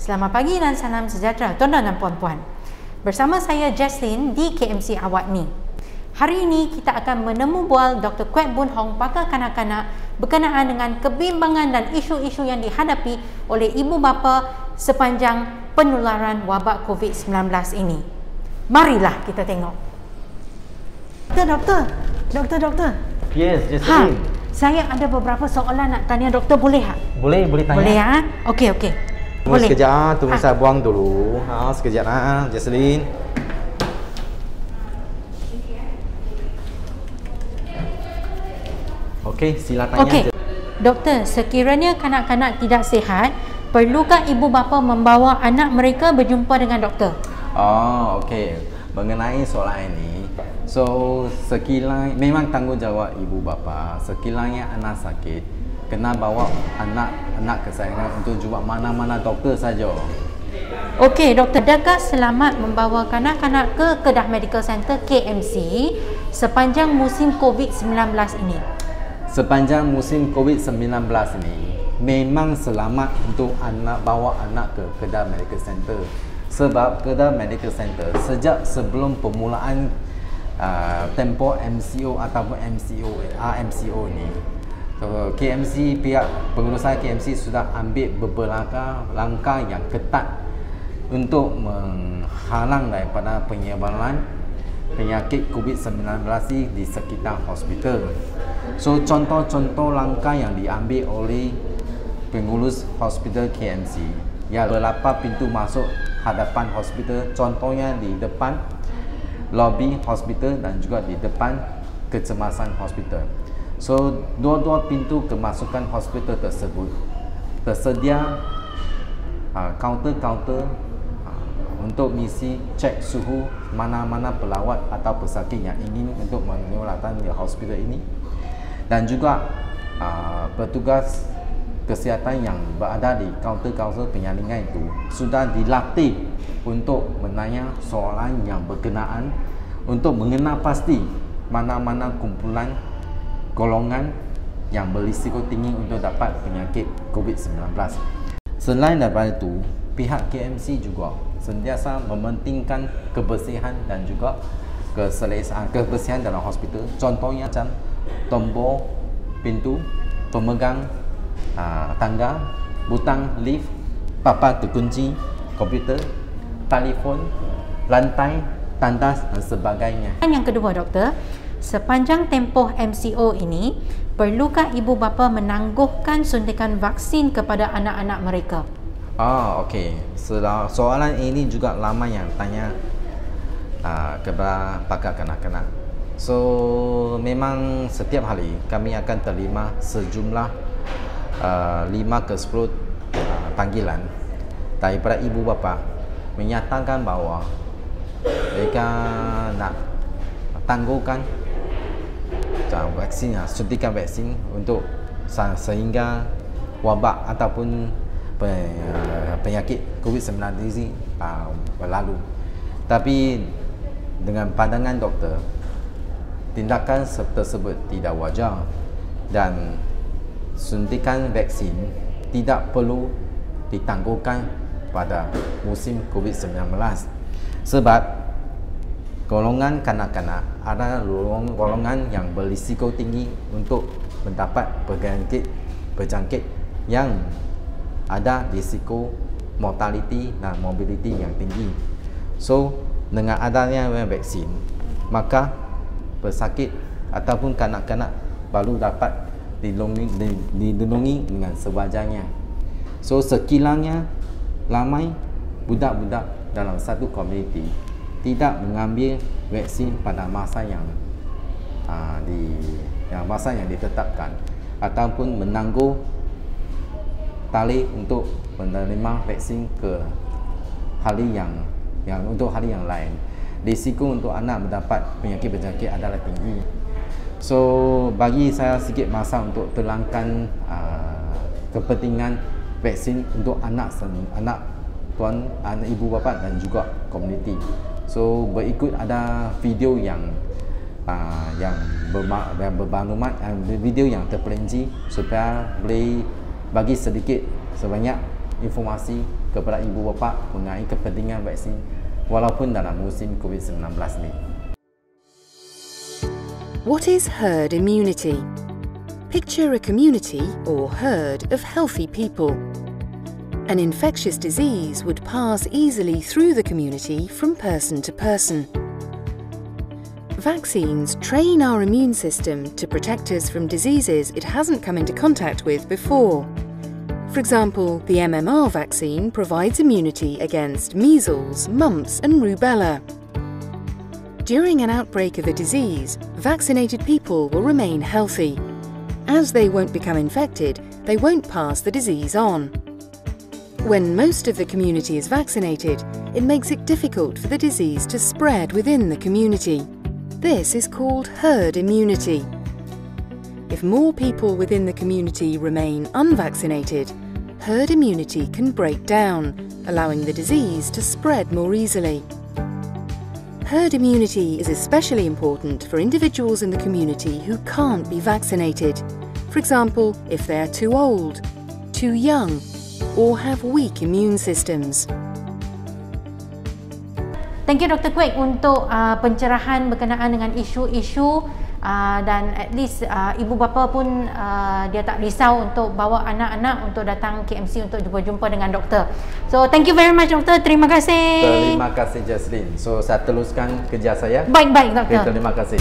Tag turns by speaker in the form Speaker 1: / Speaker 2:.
Speaker 1: Selamat pagi dan salam sejahtera tuan-tuan dan puan-puan. Bersama saya Jaslyn di KMC Awak Ni. Hari ini kita akan menemu bual Dr. Kwek Boon Hong, pakar kanak-kanak berkenaan dengan kebimbangan dan isu-isu yang dihadapi oleh ibu bapa sepanjang penularan wabak COVID-19 ini. Marilah kita tengok. Doktor.
Speaker 2: Yes, Jaslyn.
Speaker 1: Saya ada beberapa soalan nak tanya doktor, boleh tak?
Speaker 2: Boleh tanya.
Speaker 1: Boleh ya? Okey.
Speaker 2: Tunggu sekejap, tunggu saya buang dulu. Sekejap Jaslyn. Okey, sila tanya.
Speaker 1: Okey. Doktor, sekiranya kanak-kanak tidak sihat, perlukah ibu bapa membawa anak mereka berjumpa dengan doktor?
Speaker 2: Okey. Mengenai soalan ini, sekiranya memang tanggungjawab ibu bapa, sekiranya anak sakit, kena bawa anak kesayangan untuk jumpa mana-mana doktor saja.
Speaker 1: Okey, doktor, adakah selamat membawa kanak-kanak ke Kedah Medical Center KMC sepanjang musim COVID-19 ini?
Speaker 2: Sepanjang musim COVID-19 ini, memang selamat untuk bawa anak ke Kedah Medical Center. Sebab Kedah Medical Center sejak sebelum permulaan tempoh MCO ataupun RMCO ni, KMC, pihak pengurusan KMC sudah ambil beberapa langkah yang ketat untuk menghalang daripada penyebaran penyakit COVID-19 di sekitar hospital. Contoh-contoh langkah yang diambil oleh pengurus hospital KMC, ya, beberapa pintu masuk hadapan hospital, contohnya di depan lobi hospital dan juga di depan kecemasan hospital. Dua-dua pintu kemasukan hospital tersebut tersedia kaunter-kaunter untuk misi cek suhu mana-mana pelawat atau pesakit yang ingin untuk menyuratan di hospital ini, dan juga petugas kesihatan yang berada di kaunter-kaunter penyalingan itu sudah dilatih untuk menanya soalan yang berkenaan untuk mengenal pasti mana-mana kumpulan golongan yang berisiko tinggi untuk dapat penyakit COVID-19. Selain daripada itu, pihak KMC juga sentiasa mementingkan kebersihan dan juga kebersihan dalam hospital. Contohnya macam tombol pintu, pemegang tangga, butang lift, papan terkunci, komputer, telefon, lantai, tandas dan sebagainya.
Speaker 1: Yang kedua, doktor, sepanjang tempoh MCO ini, perlukah ibu bapa menangguhkan suntikan vaksin kepada anak-anak mereka?
Speaker 2: Okey. Soalan ini juga lama yang tanya kepada pakar kanak-kanak. Memang setiap hari kami akan terima sejumlah 5 ke 10 panggilan daripada ibu bapa menyatakan bahawa mereka nak tangguhkan vaksin, suntikan vaksin untuk sehingga wabak ataupun penyakit COVID-19 ini berlalu. Tapi dengan pandangan doktor, tindakan tersebut tidak wajar dan suntikan vaksin tidak perlu ditangguhkan pada musim COVID-19 sebab golongan kanak-kanak adalah golongan yang berisiko tinggi untuk mendapat berjangkit yang ada risiko mortality dan morbidity yang tinggi. Dengan adanya vaksin, maka pesakit ataupun kanak-kanak baru dapat dilindungi dengan sewajarnya. Sekiranya ramai budak-budak dalam satu komuniti tidak mengambil vaksin pada masa yang ditetapkan ataupun menangguh tali untuk menerima vaksin ke hari yang untuk hari yang lain, risiko untuk anak mendapat penyakit berjangkit adalah tinggi. Bagi saya sikit masa untuk terangkan kepentingan vaksin untuk anak ibu bapa dan juga komuniti. Berikut ada video yang bermaklumat, video yang terperinci supaya boleh bagi sedikit sebanyak informasi kepada ibu bapa mengenai kepentingan vaksin walaupun dalam musim COVID-19 ni.
Speaker 3: What is herd immunity? Picture a community or herd of healthy people. An infectious disease would pass easily through the community from person to person. Vaccines train our immune system to protect us from diseases it hasn't come into contact with before. For example, the MMR vaccine provides immunity against measles, mumps and rubella. During an outbreak of a disease, vaccinated people will remain healthy. As they won't become infected, they won't pass the disease on. When most of the community is vaccinated, it makes it difficult for the disease to spread within the community. This is called herd immunity. If more people within the community remain unvaccinated, herd immunity can break down, allowing the disease to spread more easily. Herd immunity is especially important for individuals in the community who can't be vaccinated. For example, if they are too old, too young, or have weak immune systems.
Speaker 1: Thank you Dr. Kwek untuk pencerahan berkenaan dengan isu-isu dan at least ibu bapa pun dia tak risau untuk bawa anak-anak untuk datang KMC untuk jumpa-jumpa dengan doktor. So thank you very much doktor. Terima kasih.
Speaker 2: Terima kasih Jaslyn. So saya teruskan kerja saya.
Speaker 1: Baik-baik doktor.
Speaker 2: Okay, terima kasih.